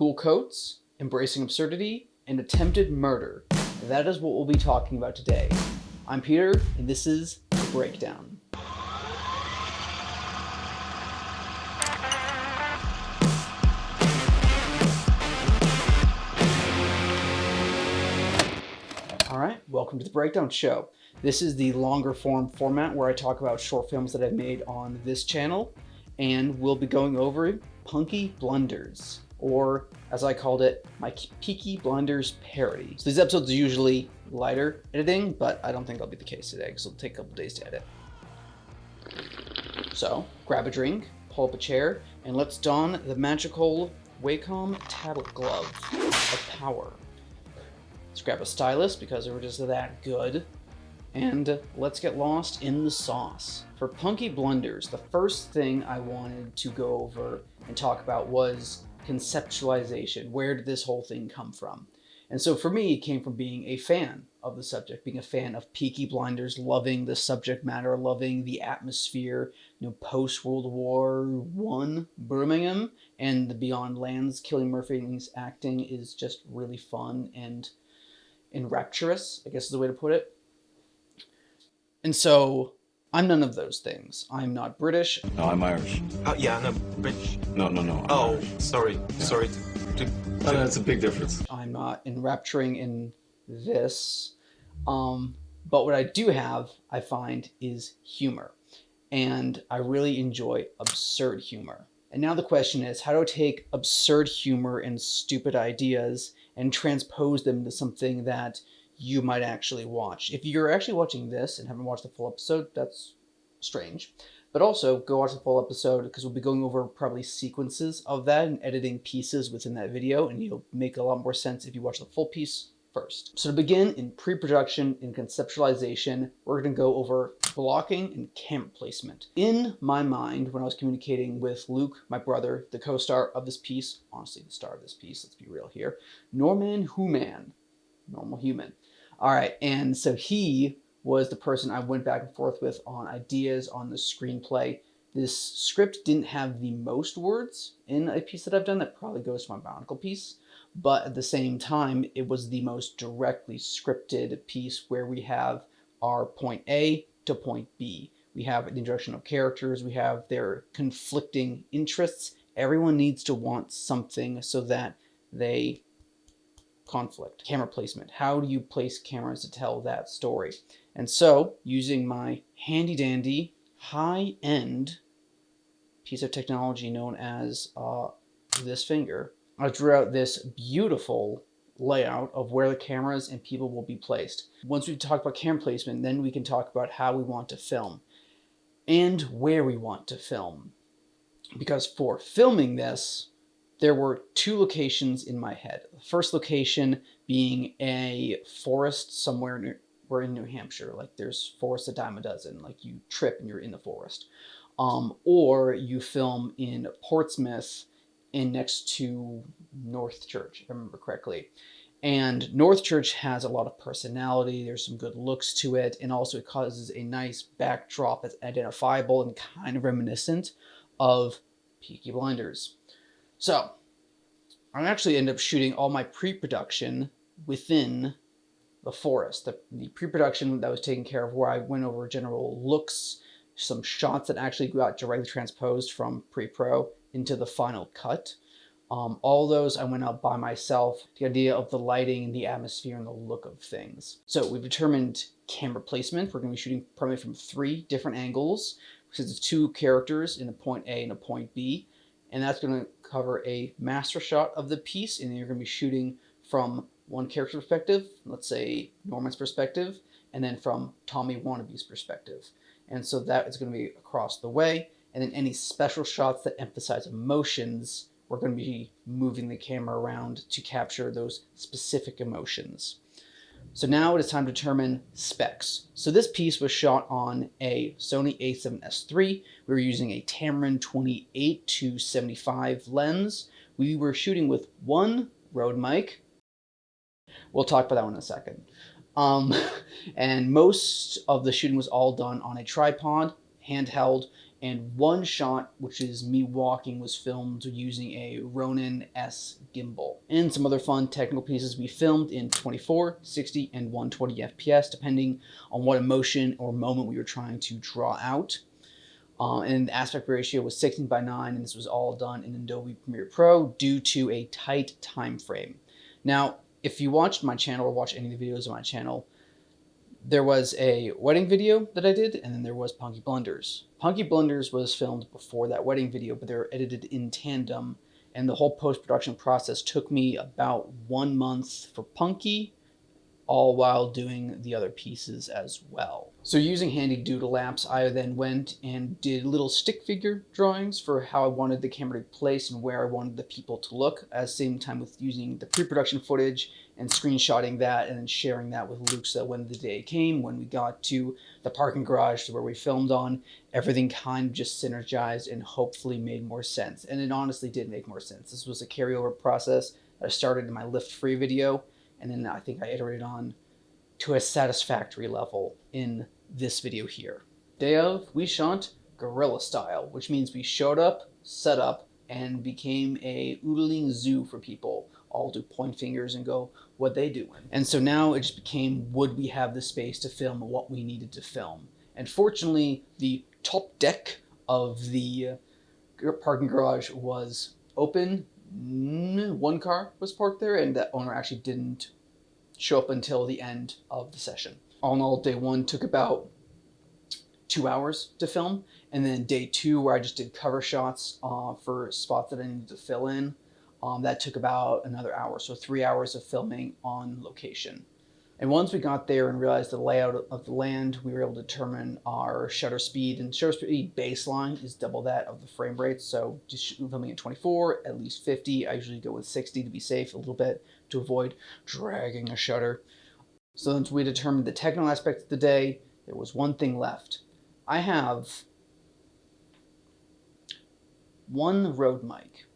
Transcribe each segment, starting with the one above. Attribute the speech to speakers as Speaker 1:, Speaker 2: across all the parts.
Speaker 1: cool coats, embracing absurdity, and attempted murder. That is what we'll be talking about today. I'm Peter, and this is The Breakdown. Alright, welcome to The Breakdown Show. This is the longer form format where I talk about short films that I've made on this channel, and we'll be going over Punky Blunders, or as I called it, my Peaky Blinders parody. So these episodes are usually lighter editing, but I don't think that'll be the case today because it'll take a couple days to edit. So grab a drink, pull up a chair, and let's don the magical Wacom tablet glove of power. Let's grab a stylus because we're just that good. And let's get lost in the sauce. For Punky Blunders, the first thing I wanted to go over and talk about was conceptualization. Where did this whole thing come from? And so for me, it came from being a fan of the subject, being a fan of Peaky Blinders, loving the subject matter, loving the atmosphere, post-World War I Birmingham and the beyond lands. Cillian Murphy's acting is just really fun and rapturous, I guess is the way to put it. And so, I'm none of those things. I'm not British.
Speaker 2: No, I'm Irish.
Speaker 3: Yeah, no, British.
Speaker 2: No.
Speaker 3: Oh, sorry.
Speaker 2: That's a big difference.
Speaker 1: I'm not enrapturing in this. But what I do have, I find, is humor. And I really enjoy absurd humor. And now the question is, how do I take absurd humor and stupid ideas and transpose them to something that you might actually watch? If you're actually watching this and haven't watched the full episode, that's strange. But also, go watch the full episode because we'll be going over probably sequences of that and editing pieces within that video, and it'll make a lot more sense if you watch the full piece first. So to begin, in pre-production and conceptualization, we're going to go over blocking and camera placement. In my mind, when I was communicating with Luke, my brother, the co-star of this piece, honestly the star of this piece, let's be real here, Norman Human, normal human. All right, and so he was the person I went back and forth with on ideas on the screenplay. This script didn't have the most words in a piece that I've done. That probably goes to my Bionicle piece. But at the same time, it was the most directly scripted piece where we have our point A to point B. We have the introduction of characters. We have their conflicting interests. Everyone needs to want something so that they conflict. Camera placement. How do you place cameras to tell that story? And so, using my handy dandy, high-end piece of technology known as this finger, I drew out this beautiful layout of where the cameras and people will be placed. Once we've talked about camera placement, then we can talk about how we want to film and where we want to film. Because for filming this, there were two locations in my head. The first location being a forest somewhere we're in New Hampshire. Like there's forests a dime a dozen. Like you trip and you're in the forest. Or you film in Portsmouth in next to North Church, if I remember correctly. And North Church has a lot of personality. There's some good looks to it. And also it causes a nice backdrop that's identifiable and kind of reminiscent of Peaky Blinders. So, I actually ended up shooting all my pre-production within the forest. The pre-production that was taken care of where I went over general looks, some shots that actually got directly transposed from pre-pro into the final cut. All those I went out by myself, the idea of the lighting and the atmosphere and the look of things. So we've determined camera placement. We're going to be shooting primarily from 3 different angles, because it's 2 characters in a point A and a point B. And that's going to cover a master shot of the piece, and then you're going to be shooting from one character perspective, let's say Norman's perspective, and then from Tommy Wannabe's perspective. And so that is going to be across the way, and then any special shots that emphasize emotions, we're going to be moving the camera around to capture those specific emotions. So now it is time to determine specs. So this piece was shot on a Sony a7S III. We were using a Tamron 28-75 lens. We were shooting with one Rode mic. We'll talk about that one in a second. And most of the shooting was all done on a tripod, handheld, and one shot, which is me walking, was filmed using a Ronin S gimbal. And some other fun technical pieces we filmed in 24, 60, and 120 FPS, depending on what emotion or moment we were trying to draw out. And the aspect ratio was 16:9, and this was all done in Adobe Premiere Pro due to a tight time frame. Now, if you watched my channel or watch any of the videos on my channel, there was a wedding video that I did, and then there was Punky Blunders. Punky Blunders was filmed before that wedding video, but they were edited in tandem, and the whole post-production process took me about 1 month for Punky, all while doing the other pieces as well. So using handy doodle apps, I then went and did little stick figure drawings for how I wanted the camera to be placed and where I wanted the people to look, at the same time with using the pre-production footage and screenshotting that and then sharing that with Luke, so that when the day came, when we got to the parking garage where we filmed on, everything kind of just synergized and hopefully made more sense. And it honestly did make more sense. This was a carryover process that I started in my lift free video, and then I think I iterated on to a satisfactory level in this video here. Day of, we shot guerrilla style, which means we showed up, set up, and became a oodling zoo for people, all to point fingers and go, what they doing? And so now it just became, would we have the space to film what we needed to film? And fortunately, the top deck of the parking garage was open. One car was parked there, and that owner actually didn't show up until the end of the session. All in all, day one took about 2 hours to film, and then day two, where I just did cover shots for spots that I needed to fill in, that took about another hour, so 3 hours of filming on location. And once we got there and realized the layout of the land, we were able to determine our shutter speed, and shutter speed baseline is double that of the frame rate. So just filming at 24, at least 50. I usually go with 60 to be safe a little bit to avoid dragging a shutter. So once we determined the technical aspect of the day, there was one thing left. I have one Rode mic.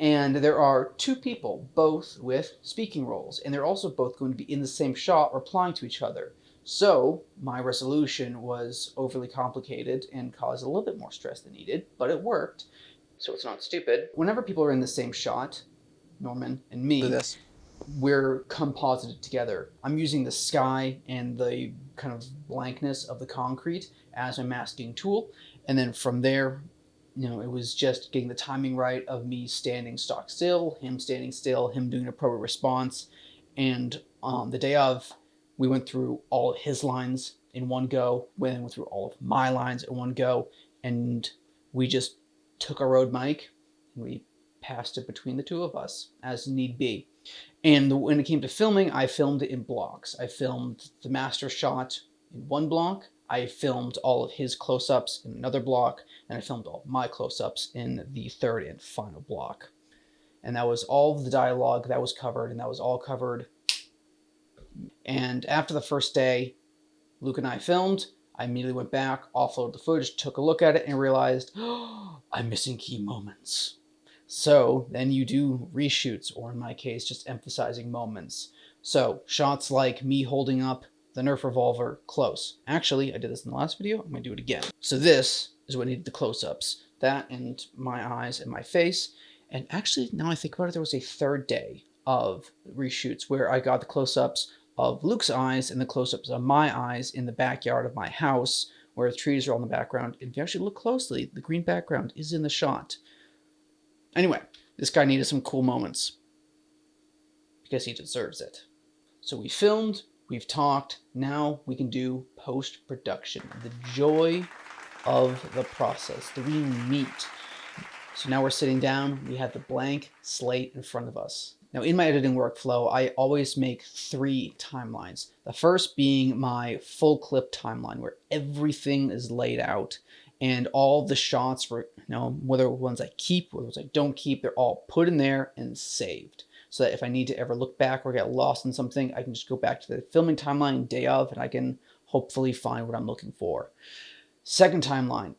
Speaker 1: And there are two people, both with speaking roles, and they're also both going to be in the same shot replying to each other. So my resolution was overly complicated and caused a little bit more stress than needed, but it worked, so it's not stupid. Whenever people are in the same shot, Norman and me, we're composited together. I'm using the sky and the kind of blankness of the concrete as my masking tool, and then from there, it was just getting the timing right of me standing stock still, him standing still, him doing an appropriate response. And the day of, we went through all of his lines in one go, went through all of my lines in one go, and we just took our Rode mic and we passed it between the two of us as need be. And when it came to filming, I filmed it in blocks. I filmed the master shot in one block, I filmed all of his close-ups in another block, and I filmed all of my close-ups in the third and final block. And that was all of the dialogue that was covered, and that was all covered. And after the first day, Luke and I filmed. I immediately went back, offloaded the footage, took a look at it, and realized, oh, I'm missing key moments. So then you do reshoots, or in my case, just emphasizing moments. So shots like me holding up the Nerf revolver close. Actually, I did this in the last video. I'm going to do it again. So this is what needed the close-ups. That and my eyes and my face. And actually, now I think about it, there was a third day of reshoots where I got the close-ups of Luke's eyes and the close-ups of my eyes in the backyard of my house where the trees are all in the background. And if you actually look closely, the green background is in the shot. Anyway, this guy needed some cool moments because he deserves it. So we filmed. We've talked, now we can do post-production, the joy of the process, the real meat. So now we're sitting down, we have the blank slate in front of us. Now in my editing workflow, I always make 3 timelines. The first being my full clip timeline where everything is laid out and all the shots, whether ones I keep, whether ones I don't keep, they're all put in there and saved. So that if I need to ever look back or get lost in something, I can just go back to the filming timeline day of and I can hopefully find what I'm looking for. Second timeline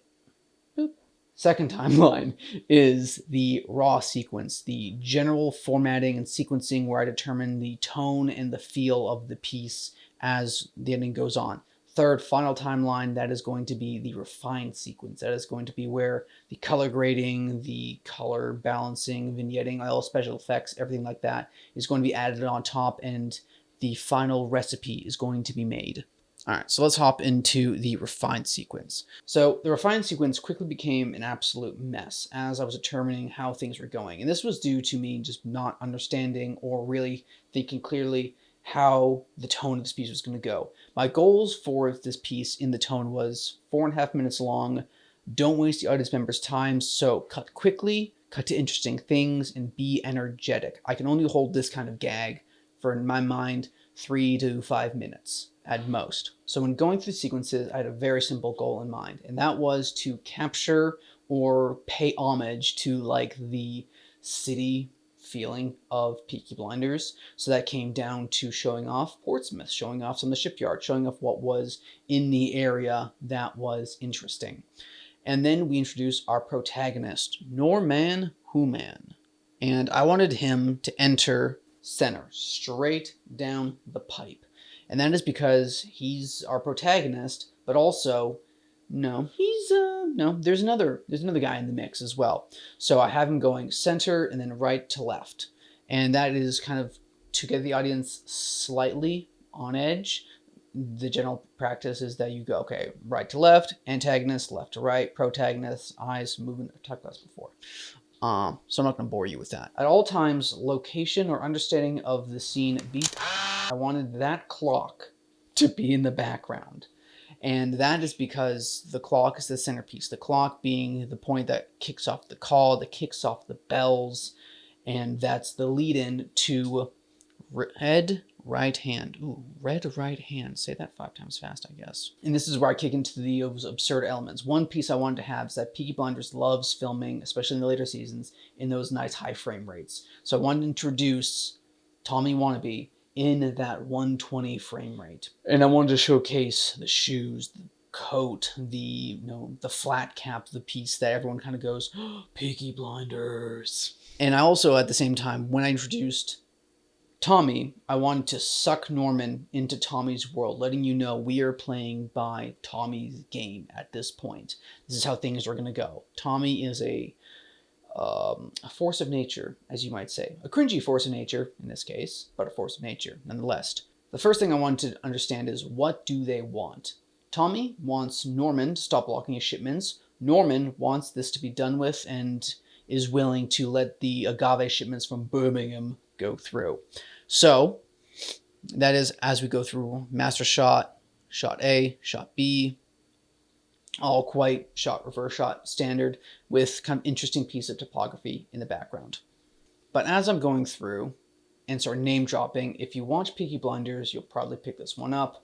Speaker 1: is the raw sequence, the general formatting and sequencing where I determine the tone and the feel of the piece as the ending goes on. Third, final timeline, that is going to be the refined sequence. That is going to be where the color grading, the color balancing, vignetting, all special effects, everything like that is going to be added on top, and the final recipe is going to be made. All right, so let's hop into the refined sequence. So the refined sequence quickly became an absolute mess as I was determining how things were going. And this was due to me just not understanding or really thinking clearly how the tone of this piece was going to go. My goals for this piece in the tone was 4.5 minutes long. Don't waste the audience members' time, so cut quickly, cut to interesting things, and be energetic. I can only hold this kind of gag for, in my mind, 3 to 5 minutes at most. So when going through sequences, I had a very simple goal in mind, and that was to capture or pay homage to like the city feeling of Peaky Blinders. So that came down to showing off Portsmouth, showing off some of the shipyard, showing off what was in the area that was interesting. And then we introduce our protagonist, Norman Human. And I wanted him to enter center, straight down the pipe. And that is because he's our protagonist, but also, there's another guy in the mix as well. So I have him going center and then right to left. And that is kind of to get the audience slightly on edge. The general practice is that you go, okay, right to left, antagonist, left to right, protagonist, eyes, movement. I've talked about this before. So I'm not going to bore you with that. At all times, location or understanding of the scene beat. I wanted that clock to be in the background. And that is because the clock is the centerpiece. The clock being the point that kicks off the call, that kicks off the bells, and that's the lead-in to red right hand. Ooh, red right hand. Say that 5 times fast, I guess. And this is where I kick into those absurd elements. One piece I wanted to have is that Peaky Blinders loves filming, especially in the later seasons, in those nice high frame rates. So I wanted to introduce Tommy Wannabe in that 120 frame rate. And I wanted to showcase the shoes, the coat, the flat cap, the piece that everyone kind of goes, oh, Peaky Blinders. And I also, at the same time, when I introduced Tommy, I wanted to suck Norman into Tommy's world, letting you know we are playing by Tommy's game at this point. This is how things are going to go. Tommy is a force of nature, as you might say. A cringy force of nature, in this case, but a force of nature, nonetheless. The first thing I wanted to understand is, what do they want? Tommy wants Norman to stop blocking his shipments. Norman wants this to be done with and is willing to let the agave shipments from Birmingham go through. So, that is as we go through master shot, shot A, shot B, all quite shot, reverse shot, standard, with kind of interesting piece of topography in the background. But as I'm going through and sort of name dropping, if you watch Peaky Blinders, you'll probably pick this one up.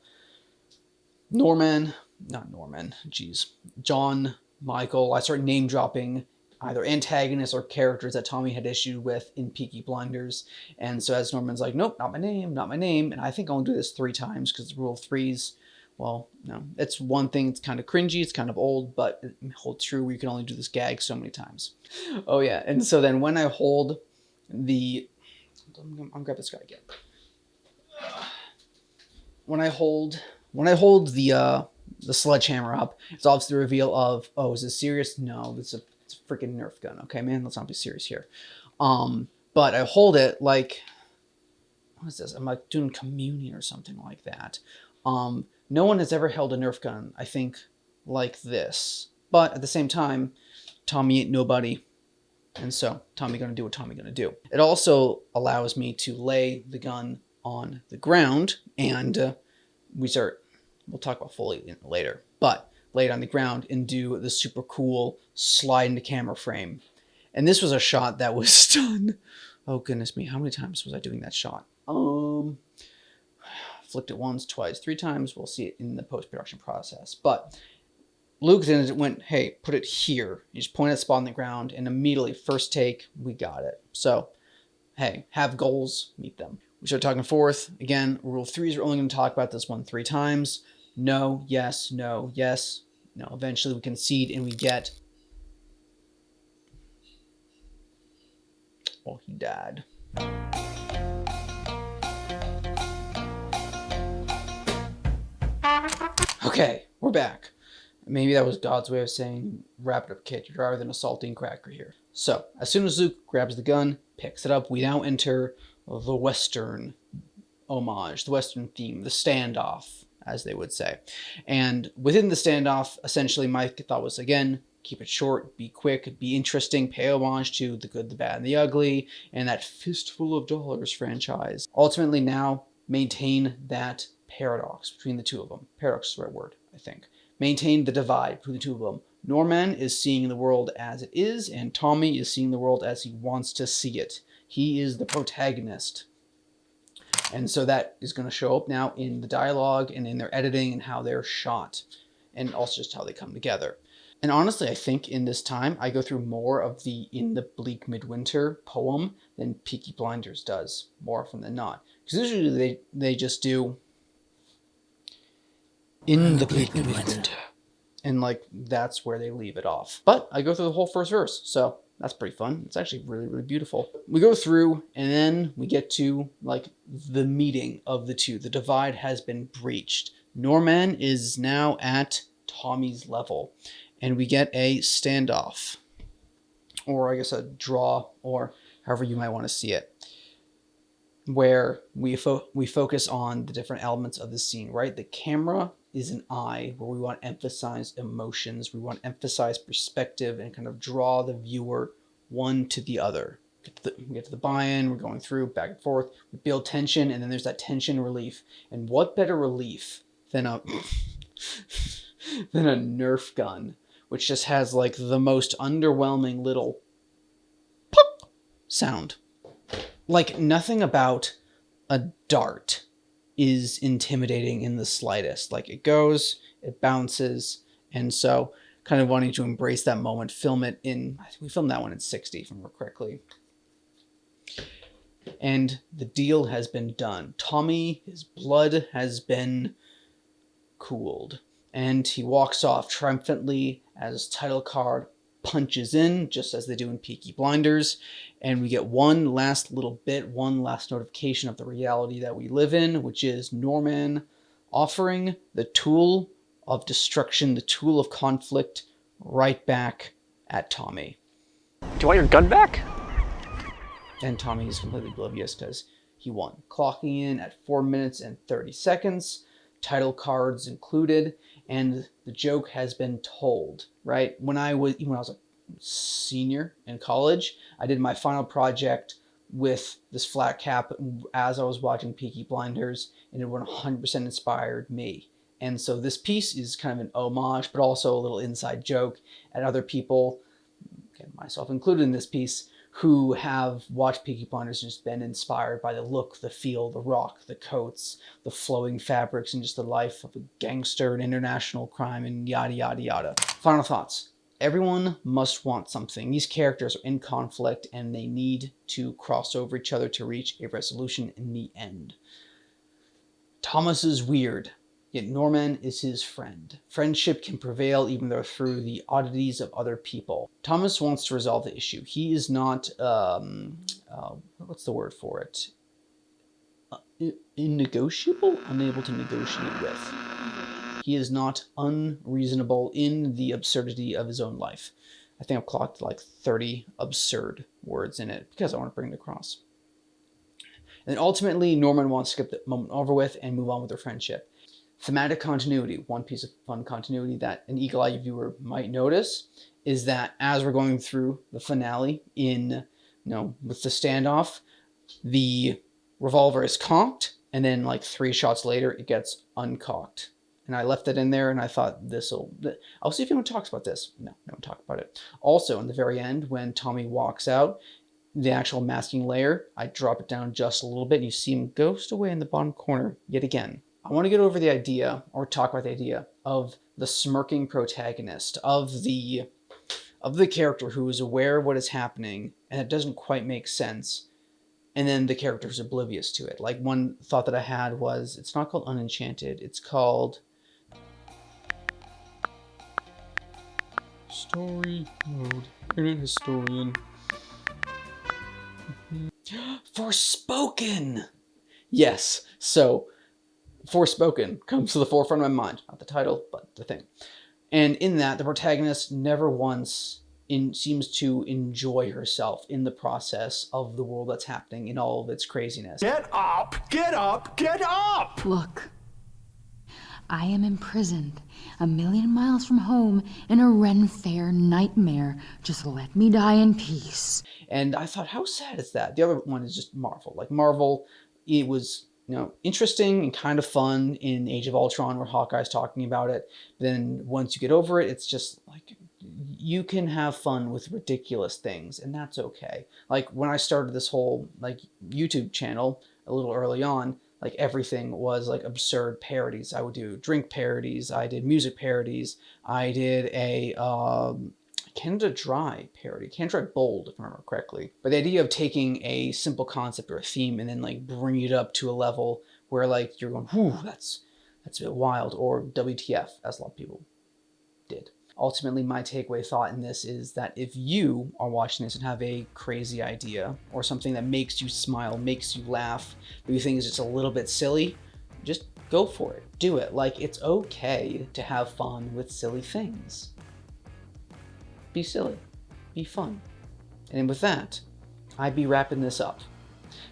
Speaker 1: John, Michael, I start name dropping either antagonists or characters that Tommy had issue with in Peaky Blinders. And so as Norman's like, nope, not my name, not my name. And I think I'll only do this 3 times because the rule of threes, well, no, it's one thing. It's kind of cringy. It's kind of old, but it holds true where you can only do this gag so many times. Oh yeah. And so then when I hold the, I'm gonna grab this guy again. When I hold the sledgehammer up, it's obviously the reveal of, oh, is this serious? No, it's a freaking Nerf gun. Okay, man, let's not be serious here. But I hold it like, what is this? I'm like doing communion or something like that. No one has ever held a Nerf gun, I think, like this. But at the same time, Tommy ain't nobody. And so Tommy gonna do what Tommy gonna do. It also allows me to lay the gun on the ground, and we'll talk about Foley later, but lay it on the ground and do the super cool slide into camera frame. And this was a shot that was done. Oh goodness me, how many times was I doing that shot? Flicked it once, twice, 3 times. We'll see it in the post-production process. But Luke then went, hey, put it here. You just point at the spot on the ground, and immediately, first take, we got it. So, hey, have goals, meet them. We start talking forth. Again, rule 3s, we're only going to talk about this one 3 times. No, yes, no, yes. No, eventually we concede and we get, well, he died. Okay, we're back. Maybe that was God's way of saying, wrap it up, kid. You're drier than a saltine cracker here. So, as soon as Luke grabs the gun, picks it up, we now enter the Western homage, the Western theme, the standoff, as they would say. And within the standoff, essentially, my thought was, again, keep it short, be quick, be interesting, pay homage to The Good, the Bad, and the Ugly, and that Fistful of Dollars franchise. Ultimately now, maintain that paradox between the two of them. Paradox is the right word, I think. Maintain the divide between the two of them. Norman is seeing the world as it is, and Tommy is seeing the world as he wants to see it. He is the protagonist. And so that is going to show up now in the dialogue and in their editing and how they're shot, and also just how they come together. And honestly, I think in this time, I go through more of the In the Bleak Midwinter poem than Peaky Blinders does, more often than not. Because usually they just do In the Bleak Midwinter. And like, that's where they leave it off. But I go through the whole first verse, so that's pretty fun. It's actually really, really beautiful. We go through, and then we get to like the meeting of the two. The divide has been breached. Norman is now at Tommy's level, and we get a standoff, or I guess a draw, or however you might want to see it, where we focus on the different elements of the scene, right? The camera is an eye where we want to emphasize emotions, we want to emphasize perspective and kind of draw the viewer one to the other. We get to the buy-in, we're going through back and forth, we build tension, and then there's that tension relief. And what better relief than a than a Nerf gun, which just has like the most underwhelming little pop sound. Like, nothing about a dart is intimidating in the slightest. Like, it goes, it bounces, and so kind of wanting to embrace that moment, film it in, I think we filmed that one in 60, if I remember correctly. And the deal has been done. Tommy, his blood has been cooled, and he walks off triumphantly as title card punches in, just as they do in Peaky Blinders, and we get one last little bit, one last notification of the reality that we live in, which is Norman offering the tool of destruction, the tool of conflict, right back at Tommy.
Speaker 4: Do you want your gun back?
Speaker 1: And Tommy is completely oblivious because he won. Clocking in at 4 minutes and 30 seconds, title cards included, and the joke has been told, right? When I was a senior in college, I did my final project with this flat cap as I was watching Peaky Blinders, and it 100% inspired me. And so this piece is kind of an homage, but also a little inside joke at other people, again, myself included in this piece, who have watched Peaky Blinders and just been inspired by the look, the feel, the rock, the coats, the flowing fabrics, and just the life of a gangster and international crime and yada, yada, yada. Final thoughts. Everyone must want something. These characters are in conflict and they need to cross over each other to reach a resolution in the end. Thomas is weird, yet Norman is his friend. Friendship can prevail even though through the oddities of other people. Thomas wants to resolve the issue. He is not, what's the word for it? Innegotiable? Unable to negotiate with. He is not unreasonable in the absurdity of his own life. I think I've clocked like 30 absurd words in it because I want to bring it across. And ultimately, Norman wants to get the moment over with and move on with their friendship. Thematic continuity, one piece of fun continuity that an eagle-eyed viewer might notice is that as we're going through the finale with the standoff, the revolver is cocked, and then like 3 shots later, it gets uncocked. And I left that in there, and I thought I'll see if anyone talks about this. No one talked about it. Also, in the very end, when Tommy walks out, the actual masking layer, I drop it down just a little bit, and you see him ghost away in the bottom corner yet again. I want to get over the idea, or talk about the idea, of the smirking protagonist, of the character who is aware of what is happening, and it doesn't quite make sense, and then the character is oblivious to it. Like, one thought that I had was, it's not called Unenchanted, it's called Story Mode. Internet Historian. Forspoken! Yes, so Forspoken comes to the forefront of my mind. Not the title, but the thing. And in that, the protagonist never once seems to enjoy herself in the process of the world that's happening in all of its craziness.
Speaker 5: Get up! Get up! Get up!
Speaker 6: Look, I am imprisoned 1,000,000 miles from home in a Ren Fair nightmare. Just let me die in peace.
Speaker 1: And I thought, how sad is that? The other one is just Marvel. Like Marvel, it was, you know, interesting and kind of fun in Age of Ultron where Hawkeye's talking about it. But then once you get over it, it's just like, you can have fun with ridiculous things, and that's okay. Like when I started this whole like YouTube channel a little early on, like everything was like absurd parodies. I would do drink parodies, I did music parodies, I did a Canada Dry parody, Canada Dry Bold, if I remember correctly. But the idea of taking a simple concept or a theme and then like bringing it up to a level where like you're going, whew, that's a bit wild, or WTF, as a lot of people did. Ultimately, my takeaway thought in this is that if you are watching this and have a crazy idea or something that makes you smile, makes you laugh, but you think is just a little bit silly, just go for it. Do it. Like, it's okay to have fun with silly things. Be silly. Be fun. And with that, I'd be wrapping this up.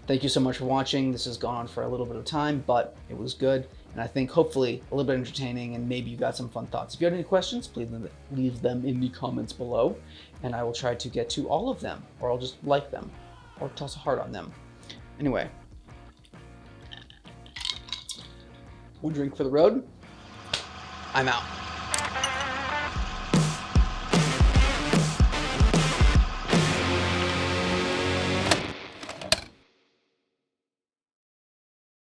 Speaker 1: Thank you so much for watching. This has gone on for a little bit of time, but it was good. And I think hopefully a little bit entertaining, and maybe you got some fun thoughts. If you have any questions, please leave them in the comments below, and I will try to get to all of them, or I'll just like them, or toss a heart on them. Anyway, one drink for the road. I'm out.